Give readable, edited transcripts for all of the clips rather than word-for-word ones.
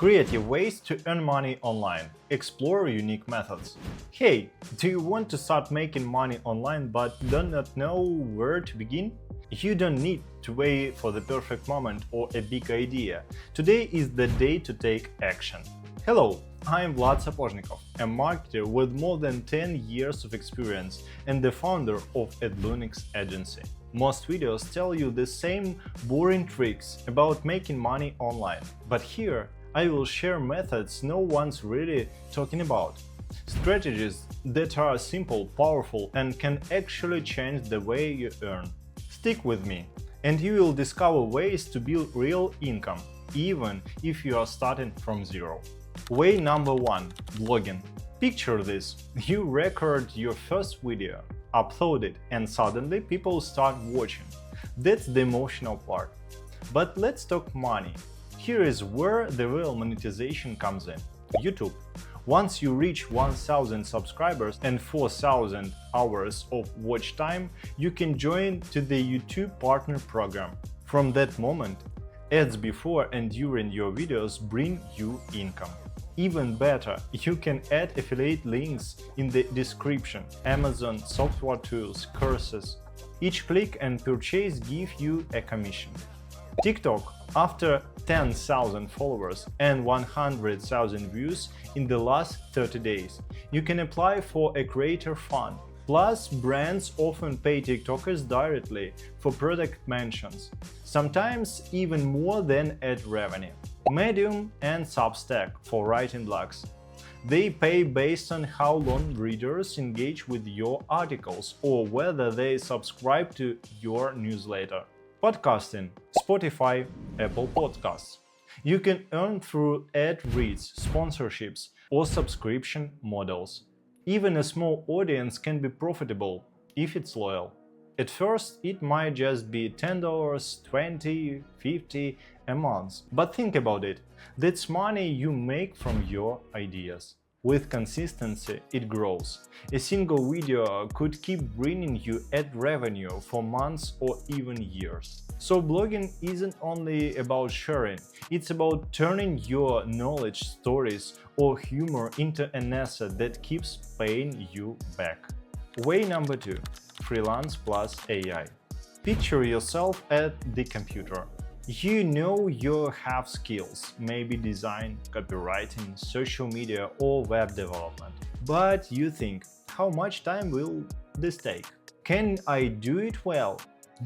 Creative ways to earn money online. Explore unique methods. Hey, do you want to start making money online but do not know where to begin? You don't need to wait for the perfect moment or a big idea. Today is the day to take action. Hello, I'm Vlad Sapozhnikov, a marketer with more than 10 years of experience and the founder of Edlunix agency. Most videos tell you the same boring tricks about making money online, but here I will share methods no one's really talking about. Strategies that are simple, powerful, and can actually change the way you earn. Stick with me, and you will discover ways to build real income, even if you are starting from zero. Way number 1. Blogging. Picture this. You record your first video, upload it, and suddenly people start watching. That's the emotional part. But let's talk money. Here is where the real monetization comes in. YouTube. Once you reach 1,000 subscribers and 4,000 hours of watch time, you can join to the YouTube Partner Program. From that moment, ads before and during your videos bring you income. Even better, you can add affiliate links in the description, Amazon, software tools, courses. Each click and purchase give you a commission. TikTok. After 10,000 followers and 100,000 views in the last 30 days, you can apply for a creator fund. Plus, brands often pay TikTokers directly for product mentions, sometimes even more than ad revenue. Medium and Substack for writing blogs. They pay based on how long readers engage with your articles or whether they subscribe to your newsletter. Podcasting. Spotify, Apple Podcasts. You can earn through ad reads, sponsorships, or subscription models. Even a small audience can be profitable if it's loyal. At first, it might just be $10, $20, $50 a month. But think about it. That's money you make from your ideas. With consistency, it grows. A single video could keep bringing you ad revenue for months or even years. So blogging isn't only about sharing, it's about turning your knowledge, stories, or humor into an asset that keeps paying you back. Way number 2. Freelance plus AI. Picture yourself at the computer. You know you have skills, maybe design, copywriting, social media or web development. But you think, how much time will this take? Can I do it well?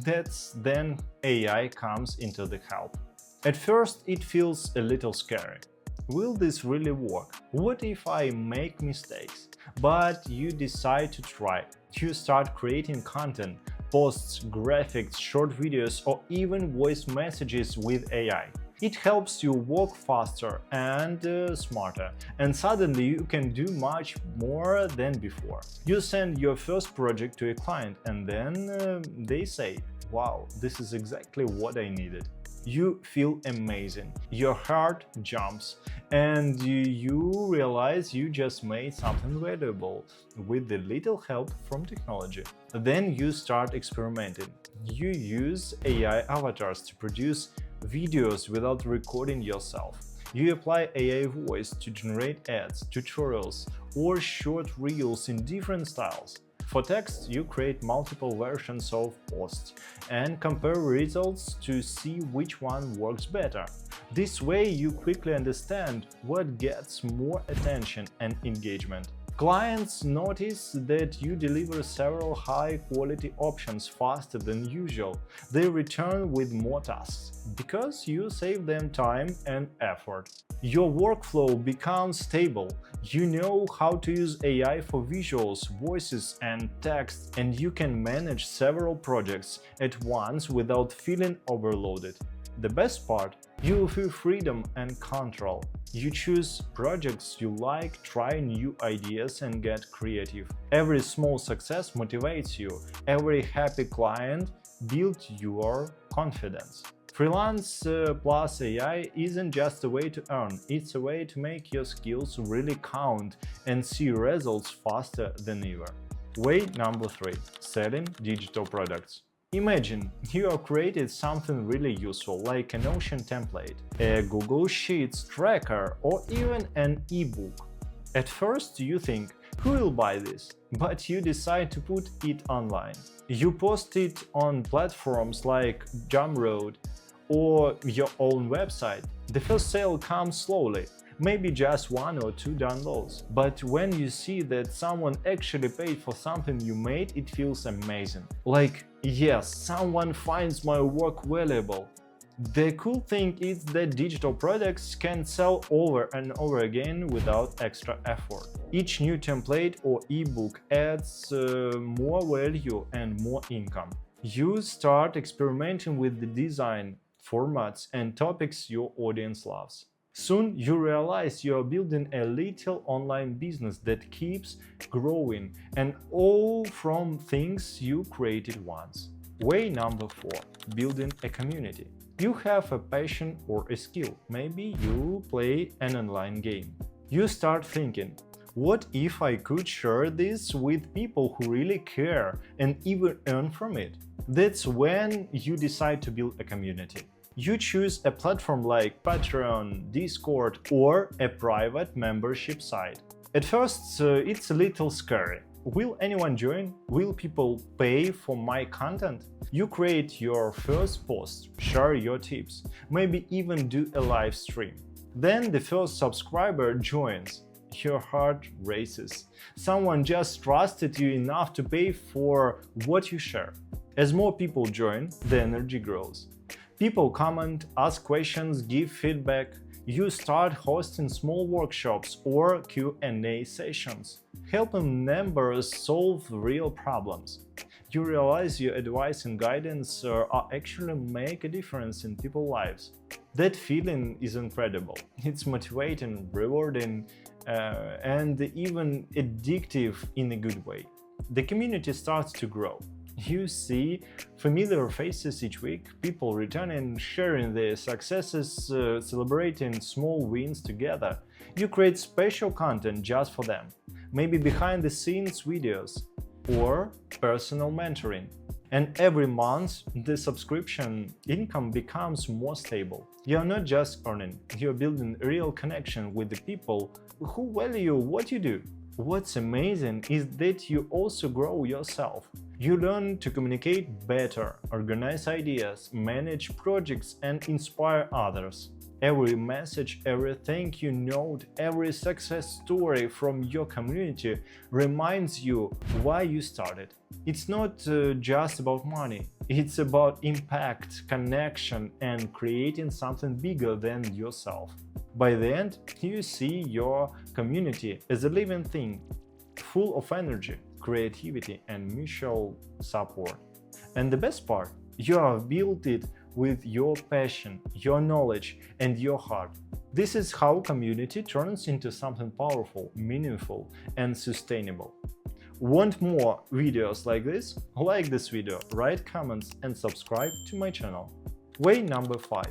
That's then AI comes into the help. At first it feels a little scary. Will this really work? What if I make mistakes? But you decide to try. You start creating content, posts, graphics, short videos, or even voice messages with AI. It helps you work faster and smarter, and suddenly you can do much more than before. You send your first project to a client and then they say, "Wow, this is exactly what I needed." You feel amazing, your heart jumps, and you realize you just made something valuable with a little help from technology. Then you start experimenting. You use AI avatars to produce videos without recording yourself. You apply AI voice to generate ads, tutorials, or short reels in different styles. For text, you create multiple versions of posts and compare results to see which one works better. This way, you quickly understand what gets more attention and engagement. Clients notice that you deliver several high-quality options faster than usual. They return with more tasks, because you save them time and effort. Your workflow becomes stable. You know how to use AI for visuals, voices, and text, and you can manage several projects at once without feeling overloaded. The best part? You feel freedom and control. You choose projects you like, try new ideas, and get creative. Every small success motivates you. Every happy client builds your confidence. Freelance plus AI isn't just a way to earn, it's a way to make your skills really count and see results faster than ever. Way number 3. Selling digital products. Imagine you have created something really useful like a Notion template, a Google Sheets tracker, or even an ebook. At first you think, who will buy this? But you decide to put it online. You post it on platforms like Gumroad or your own website. The first sale comes slowly, maybe just 1 or 2 downloads. But when you see that someone actually paid for something you made, it feels amazing. Like, yes, someone finds my work valuable. The cool thing is that digital products can sell over and over again without extra effort. Each new template or ebook adds more value and more income. You start experimenting with the design, formats, and topics your audience loves. Soon you realize you are building a little online business that keeps growing, and all from things you created once. Way number 4. Building a community. You have a passion or a skill. Maybe you play an online game. You start thinking, what if I could share this with people who really care and even earn from it? That's when you decide to build a community. You choose a platform like Patreon, Discord, or a private membership site. At first, it's a little scary. Will anyone join? Will people pay for my content? You create your first post, share your tips, maybe even do a live stream. Then the first subscriber joins. Your heart races. Someone just trusted you enough to pay for what you share. As more people join, the energy grows. People comment, ask questions, give feedback. You start hosting small workshops or Q&A sessions, helping members solve real problems. You realize your advice and guidance actually make a difference in people's lives. That feeling is incredible. It's motivating, rewarding, and even addictive in a good way. The community starts to grow. You see familiar faces each week, people returning, sharing their successes, celebrating small wins together. You create special content just for them, maybe behind-the-scenes videos or personal mentoring. And every month, the subscription income becomes more stable. You're not just earning, you're building a real connection with the people who value what you do. What's amazing is that you also grow yourself. You learn to communicate better, organize ideas, manage projects, and inspire others. Every message, every thank you note, every success story from your community reminds you why you started. It's not just about money, it's about impact, connection, and creating something bigger than yourself. By the end, you see your community as a living thing, full of energy, creativity, and mutual support. And the best part, you have built it with your passion, your knowledge, and your heart. This is how community turns into something powerful, meaningful, and sustainable. Want more videos like this? Like this video, write comments, and subscribe to my channel. Way number 5.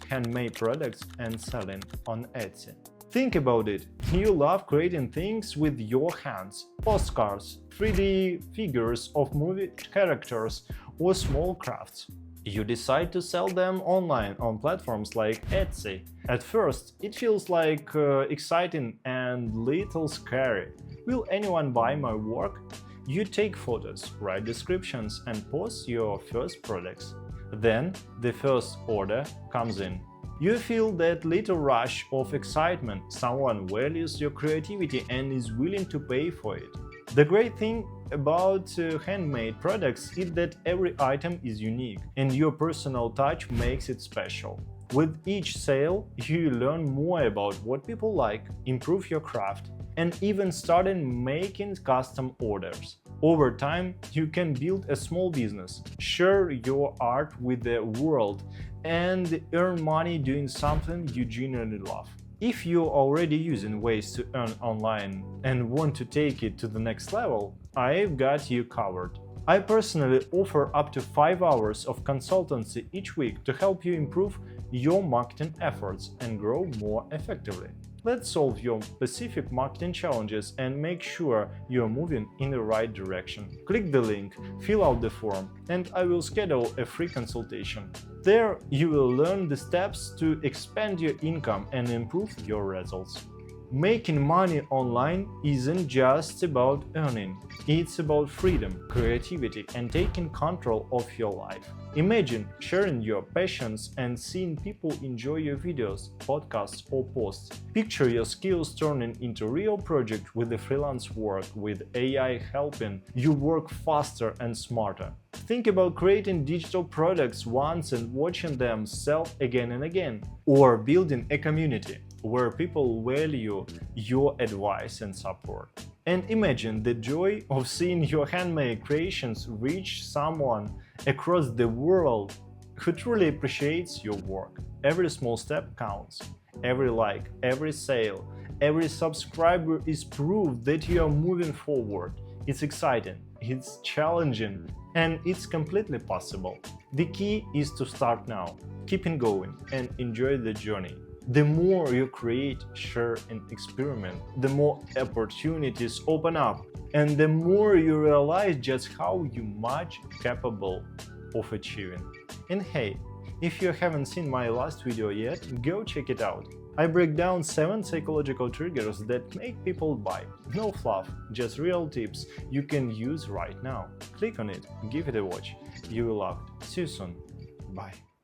Handmade products and selling on Etsy. Think about it. You love creating things with your hands, postcards, 3D figures of movie characters, or small crafts. You decide to sell them online on platforms like Etsy. At first, it feels like exciting and little scary. Will anyone buy my work? You take photos, write descriptions, and post your first products. Then the first order comes in. You feel that little rush of excitement. Someone values your creativity and is willing to pay for it. The great thing about handmade products is that every item is unique, and your personal touch makes it special. With each sale, you learn more about what people like, improve your craft, and even start making custom orders. Over time, you can build a small business, share your art with the world, and earn money doing something you genuinely love. If you're already using ways to earn online and want to take it to the next level, I've got you covered. I personally offer up to 5 hours of consultancy each week to help you improve your marketing efforts and grow more effectively. Let's solve your specific marketing challenges and make sure you're moving in the right direction. Click the link, fill out the form, and I will schedule a free consultation. There, you will learn the steps to expand your income and improve your results. Making money online isn't just about earning, it's about freedom, creativity, and taking control of your life. Imagine sharing your passions and seeing people enjoy your videos, podcasts, or posts. Picture your skills turning into real project with the freelance work, with AI helping you work faster and smarter. Think about creating digital products once and watching them sell again and again, or building a community where people value your advice and support. And imagine the joy of seeing your handmade creations reach someone across the world who truly appreciates your work. Every small step counts. Every like, every sale, every subscriber is proof that you are moving forward. It's exciting, it's challenging, and it's completely possible. The key is to start now, keep it going, and enjoy the journey. The more you create, share, and experiment, the more opportunities open up, and the more you realize just how much capable of achieving. And hey, if you haven't seen my last video yet, go check it out. I break down 7 psychological triggers that make people buy. No fluff, just real tips you can use right now. Click on it, give it a watch. You will love it. See you soon. Bye.